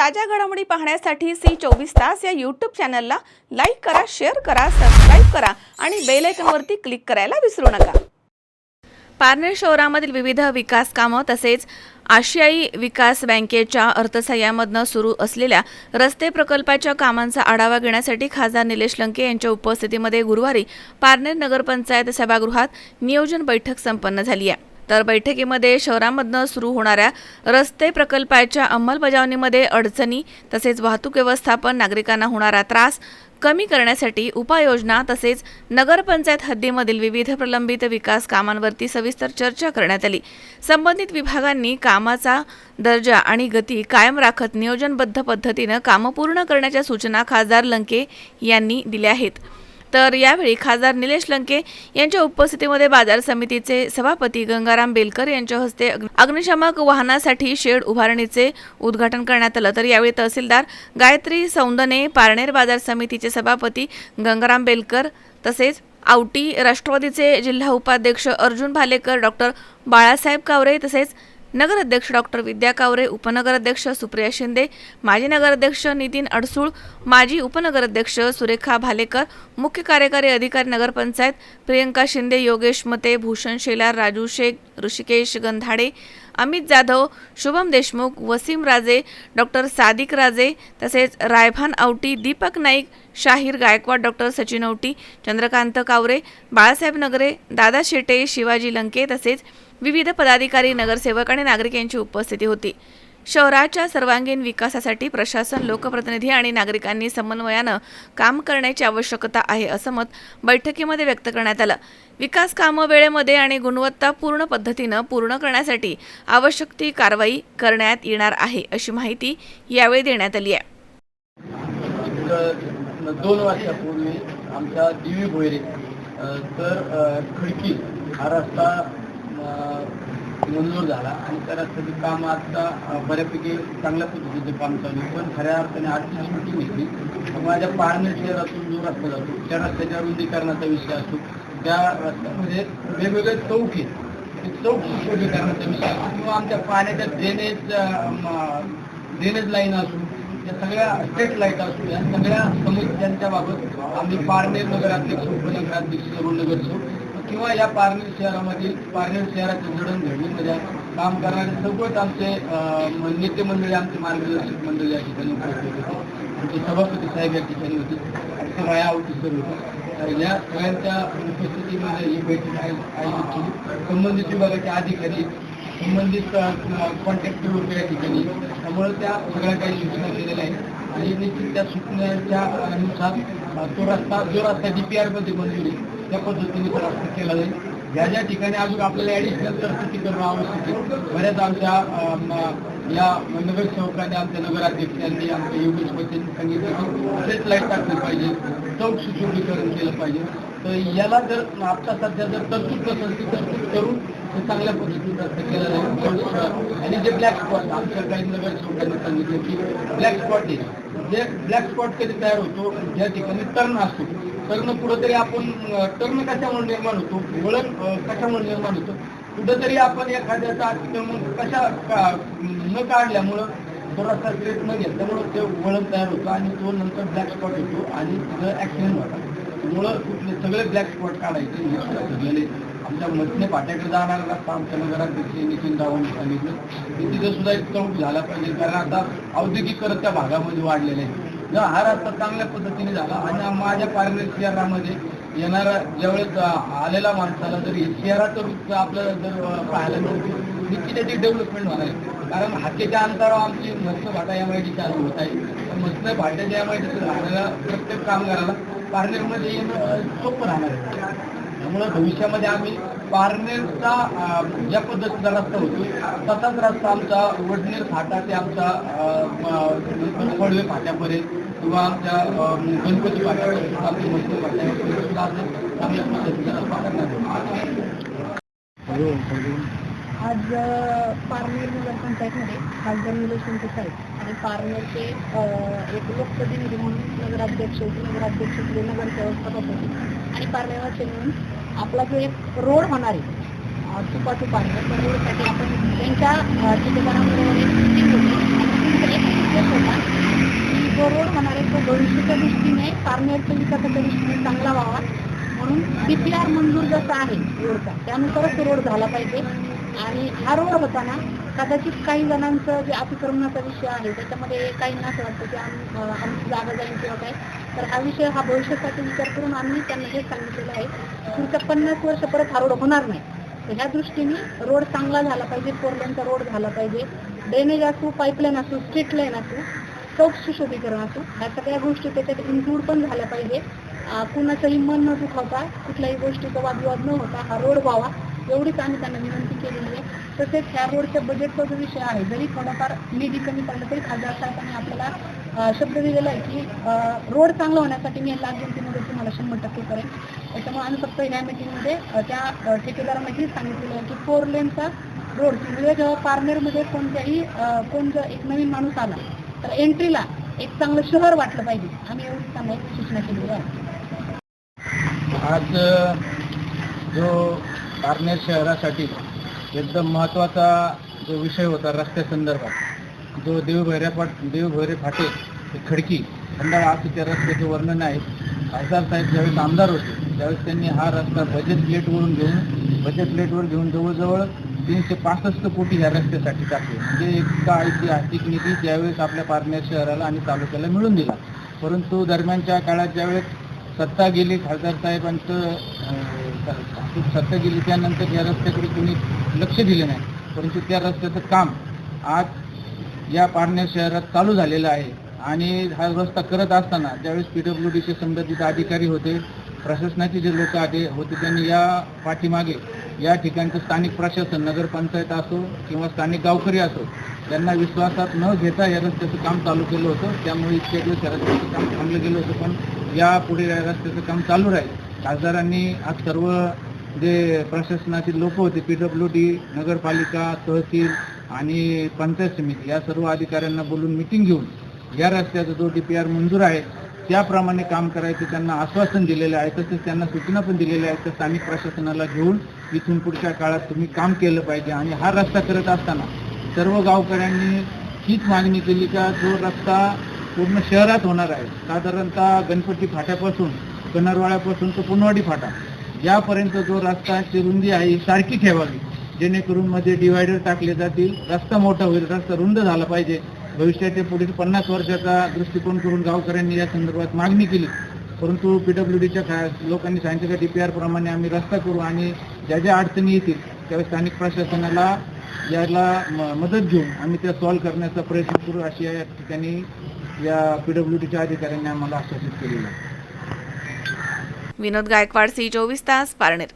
ताज्या घडामोडी पाहण्यासाठी C24 या यूट्यूब चॅनलला लाईक करा, शेअर करा, सबस्क्राइब करा आणि बेल आयकॉनवरती क्लिक करायला विसरू नका। पारनेर शहरामधील विविध विकास कामं तसेच आशियाई विकास बँकेच्या अर्थसहाय्यामधून सुरू असलेल्या रस्ते प्रकल्पाच्या कामांचा आढावा घेण्यासाठी खासदार निलेश लंके यांच्या उपस्थितीमध्ये गुरुवारी पारनेर नगरपंचायत सभागृहात नियोजन बैठक संपन्न झाली आहे। तर बैठकीमध्ये शहरामधून सुरू होणाऱ्या रस्ते प्रकल्पाच्या अंमलबजावणीमध्ये अडचणी तसेच वाहतूक व्यवस्थापन, नागरिकांना होणारा त्रास कमी करण्यासाठी उपाययोजना तसेच नगरपंचायत हद्दीमधील विविध प्रलंबित विकास कामांवरती सविस्तर चर्चा करण्यात आली। संबंधित विभागांनी कामाचा दर्जा आणि गती कायम राखत नियोजनबद्ध पद्धतीने कामे पूर्ण करण्याच्या सूचना खासदार लंके यांनी दिल्या आहेत। तर यावेळी खासदार निलेश लंके यांच्या उपस्थितीमध्ये बाजार समितीचे सभापती गंगाराम बेलकर यांच्या हस्ते अग्निशामक वाहनासाठी शेड उभारणीचे उद्घाटन करण्यात आले। तर यावेळी तहसीलदार गायत्री सौंदने, पारनेर बाजार समितीचे सभापती गंगाराम बेलकर तसेच आवटी राष्ट्रवादीचे जिल्हा उपाध्यक्ष अर्जुन भालेकर, डॉक्टर बाळासाहेब कावरे तसेच नगराध्यक्ष डॉक्टर विद्या कावरे, उपनगराध्यक्ष सुप्रिया शिंदे, माजी नगराध्यक्ष नितीन अडसूळ, माजी उपनगराध्यक्ष सुरेखा भालेकर, मुख्य कार्यकारी अधिकारी नगरपंचायत प्रियंका शिंदे, योगेश मते, भूषण शेलार, राजू शेख, ऋषिकेश गंधाडे, अमित जाधव, शुभम देशमुख, वसीम राजे, डॉक्टर सादिक राजे तसेच रायभान आवटी, दीपक नाईक, शाहीर गायकवाड, डॉक्टर सचिन औटी, चंद्रकांत कावरे, बाळासाहेब नगरे, दादा शेटे, शिवाजी लंके तसेच विविध पदाधिकारी, नगरसेवक आणि नागरिक यांची उपस्थिती होती। शहराच्या सर्वांगीण विकासासाठी प्रशासन, लोकप्रतिनिधी आणि नागरिकांनी समन्वयाने काम करण्याची आवश्यकता आहे असं मत बैठकीमध्ये व्यक्त करण्यात आलं। विकास कामे वेळेमध्ये आणि गुणवत्तापूर्ण पद्धतीने पूर्ण करण्यासाठी आवश्यक ती कारवाई करण्यात येणार आहे अशी माहिती यावेळी देण्यात आली आहे। 2 वर्षापूर्वी आमच्या दिवी भोयरे तर खडकी हा रस्ता मंजूर झाला आणि त्या रस्त्याचं काम आता बऱ्यापैकी चांगल्या पद्धतीचं काम चालू आहे। पण खऱ्या अर्थाने आजची जी मीटिंग घेतली माझ्या पारनेर शहरातून जो रस्ता जातो त्या रस्त्याच्या रुंदीकरणाचा विषय असतो, त्या रस्त्यामध्ये वेगवेगळे चौक आहेत, ते चौक सुशोभीकरणाचा विषय असतो किंवा आमच्या पाण्याच्या ड्रेनेज लाईन असू, या सगळ्या स्ट्रीट लाईट असू, या सगळ्या समस्यांच्या बाबत आम्ही पारनेर नगराध्यक्ष, उपनगराध्यक्ष, नगरसेवक किंवा या पारनेर शहरामध्ये पारनेर शहराच्या जडणघडणीमध्ये काम करणारे सगळेच आमचे नेते मंडळी, आमचे मार्गदर्शक मंडळी या ठिकाणी उपस्थित होते, आमचे सभापती साहेब या ठिकाणी होते, आमचे राया ऑफिसर होते। तर या सगळ्यांच्या उपस्थितीमध्ये ही बैठक आयोजित केली। संबंधित विभागाचे अधिकारी, संबंधित कॉन्ट्रॅक्टर होते या ठिकाणी, त्यामुळे त्या सगळ्या काही सूचना केलेल्या आहेत आणि निश्चित त्या सूचनेच्या अनुसार तो रस्ता जो रस्ता DPR मध्ये मंजूर आहे त्या पद्धतीने तो रस्ता केला जाईल। ज्या ज्या ठिकाणी अजून आपल्याला ॲडिशनल तरतुदी करणं आवश्यक आहे, बऱ्याच आमच्या या नगरसेवकांनी, आमच्या नगराध्यक्षांनी, आमच्या योगेश मतेंनी सांगितलं की स्ट्रीट लाईट टाकली पाहिजे, चौक सुशोभीकरण केलं पाहिजे। तर याला जर आता सध्या जर तरतूद नसेल ती तरतूद करून ते चांगल्या पद्धतीने रस्ता केला जाईल। आणि जे ब्लॅक स्पॉट आमच्या काही नगरसेवकांनी सांगितलं की ब्लॅक स्पॉट आहे, जे ब्लॅक स्पॉट कधी तयार होतो ज्या ठिकाणी टर्न असतो, टर्न कुठंतरी आपण टर्न कशामुळे निर्माण होतो, वळण कशामुळे निर्माण होतं, कुठंतरी आपण एखाद्याचा अतिक्रमण न काढल्यामुळं तो रस्ता स्ट्रेट न घेतल्यामुळं ते वळण तयार होतं आणि तो नंतर ब्लॅक स्पॉट होतो आणि तिथं ॲक्सिडेंट होता। त्यामुळं कुठले सगळे ब्लॅक स्पॉट काढायचे हे सुद्धा ठरलेले। आमच्या मधने फाट्याकडे जाणारा रस्ता आमच्या नगराध्यक्ष नितीन रावांनी सांगितलं की तिथं सुद्धा एक चौक झाला पाहिजे, कारण आता औद्योगिकरण त्या भागामध्ये वाढलेलं आहे। जर हा रस्ता चांगल्या पद्धतीने झाला आणि माझ्या पारनेर शहरामध्ये येणारा ज्यावेळेस आलेला माणसाला जर शहराचं रूप आपल्याला जर पाहायला मिळते निश्चित त्याची डेव्हलपमेंट होणार आहे। कारण हाकेच्या अंतरावर आमची मत्स्य भाटा MID चालू होत आहे, तर मत्स्य भाट्याच्या MID राहणाऱ्या प्रत्येक कामगाराला पारनेरमध्ये येणं सोपं राहणार आहे। त्यामुळं भविष्यामध्ये आम्ही पारनेरचा ज्या पद्धतीचा रस्ता होतो तसाच रस्ता आमचा वडनेर फाटा ते आमचा पडवे फाट्यापर्यंत किंवा आमच्या गणपती फाट्यापर्यंत आमच्या मत्स्य फाट्यापर्यंत सुद्धा चांगल्या पद्धतीचा रस्ता करण्यात येतो। आज पारनेर नगरपंचायतमध्ये खासदार निलेश लंके साहेब आणि पारनेरचे एक लोकप्रतिनिधी म्हणून नगराध्यक्ष, उपनगराध्यक्ष, नगरसेवक, सभापती आणि पारनेरचे म्हणून आपला जो एक रोड होणार आहे सुपा टू पारनेर, त्या रोडसाठी आपण त्यांच्या ठेकेदाराबरोबर एक मीटिंग होती आणि एक होता दृष्टीने पारनेरचा विकासाच्या दृष्टीने चांगला व्हावा म्हणून DPR मंजूर जसा आहे रोडचा त्यानुसारच रोड झाला पाहिजे. आणि हा रोड होताना कदाचित काही जणांचं जे अतिक्रमणाचा विषय आहे त्याच्यामध्ये काहींना असं वाटतं की आमची जागा जाईल किंवा काय, तर हा विषय हा भविष्यासाठी विचार करून आम्ही त्यांना हे सांगितलेलं आहे पुढच्या 50 वर्ष परत हा रोड होणार नाही. तर ह्या दृष्टीने रोड चांगला झाला पाहिजे, 4 लेनचा रोड झाला पाहिजे, ड्रेनेज असो, पाईपलाईन असो, स्ट्रीट लाईन असो, चौक सुशोभीकरण असो, ह्या सगळ्या गोष्टी त्याच्यात इन्क्लूड पण झाल्या पाहिजे. कुणाचंही मन न दुखावता कुठल्याही गोष्टीचा वादविवाद न होता हा रोड व्हावा एवढीच आम्ही त्यांना विनंती केलेली आहे. तसेच ह्या रोडच्या बजेटचा जो विषय आहे जरी थोडाफार निधी कमी पडला तरी खासदार साहेबांनी आपल्याला शब्द दिलेला आहे की रोड चांगला होण्यासाठी मी लाख जनतेमध्ये तुम्हाला 100% करेन. त्याच्यामुळे आम्ही फक्त ह्या मीटिंगमध्ये त्या ठेकेदारांना हेच सांगितलेलं आहे की 4 लेनचा रोड म्हणजे जेव्हा पारनेरमध्ये कोण जर एक नवीन माणूस आला तर एंट्रीला एक चांगलं शहर वाटलं पाहिजे. आम्ही एवढी चांगली सूचना केलेली आहे. आज जो पारनेर शहरासाठी एकदम महत्त्वाचा जो विषय होता रस्त्यासंदर्भात, जो देवभैरे फाटे ते खडकी खंडाळा असं त्या रस्त्याचं वर्णन आहे. खासदार साहेब ज्यावेळेस आमदार होते त्यावेळेस त्यांनी हा रस्ता बजेट प्लेटवर घेऊन जवळजवळ 365 कोटी ह्या रस्त्यासाठी टाकले. म्हणजे इतका ऐतिहासिक निधी त्यावेळेस आपल्या पारनेर शहराला आणि तालुक्याला मिळून दिला. परंतु दरम्यानच्या काळात ज्यावेळेस सत्ता गेली, खासदार साहेबांचं सत्ता गेली त्यानंतर या रस्त्याकडे कोणी लक्ष दिले नाही. परंतु त्या रस्त्याचं काम आज या पारनेर शहरात चालू झालेलं आहे. आणि हा रस्ता करत असताना ज्यावेळेस PWDचे संबंधित अधिकारी होते, प्रशासनाचे जे लोक होते त्यांनी या पाठीमागे या ठिकाणचं स्थानिक प्रशासन, नगरपंचायत असो किंवा स्थानिक गावकरी असो त्यांना विश्वासात न घेता या रस्त्याचं काम चालू केलं होतं. त्यामुळे इतके दिवस या रस्त्याचं काम थांबलं गेलं होतं. पण यापुढे या रस्त्याचं काम चालू राहील. खासदारांनी आज सर्व जे प्रशासनातील लोक होते PWD, नगरपालिका, तहसील आणि पंचायत समिती या सर्व अधिकाऱ्यांना बोलून मिटिंग घेऊन या रस्त्याचा जो DPR मंजूर आहे त्याप्रमाणे काम करायचं त्यांना आश्वासन दिलेलं आहे. तसेच त्यांना सूचना पण दिलेल्या आहेत. तर स्थानिक प्रशासनाला घेऊन इथून पुढच्या काळात तुम्ही काम केलं पाहिजे. आणि हा रस्ता करत असताना सर्व गावकऱ्यांनी हीच मागणी केली का जो रस्ता पूर्ण शहरात होणार आहे, साधारणतः गणपती फाट्यापासून कनरवाड्यापासून तर पुनवाडी फाटा यापर्यंत जो रस्त्याची रुंदी आहे ही सारखी ठेवावी, जेणेकरून मध्ये डिवायडर टाकले जातील, रस्ता मोठा होईल, रस्ता रुंद झाला पाहिजे. भविष्याच्या पुढील 50 वर्षाचा दृष्टिकोन करून गावकऱ्यांनी या संदर्भात मागणी केली. परंतु PWDच्या लोकांनी सांगितलं की DPR प्रमाणे आम्ही रस्ता करू आणि ज्या ज्या अडचणी येतील त्यावेळेस स्थानिक प्रशासनाला याला मदत घेऊन आम्ही त्या सॉल्व्ह करण्याचा प्रयत्न करू अशी या ठिकाणी या PWDच्या अधिकाऱ्यांनी आम्हाला आश्वासित केलेलं आहे. विनोद गायकवाड, C24 तास, पारनेर.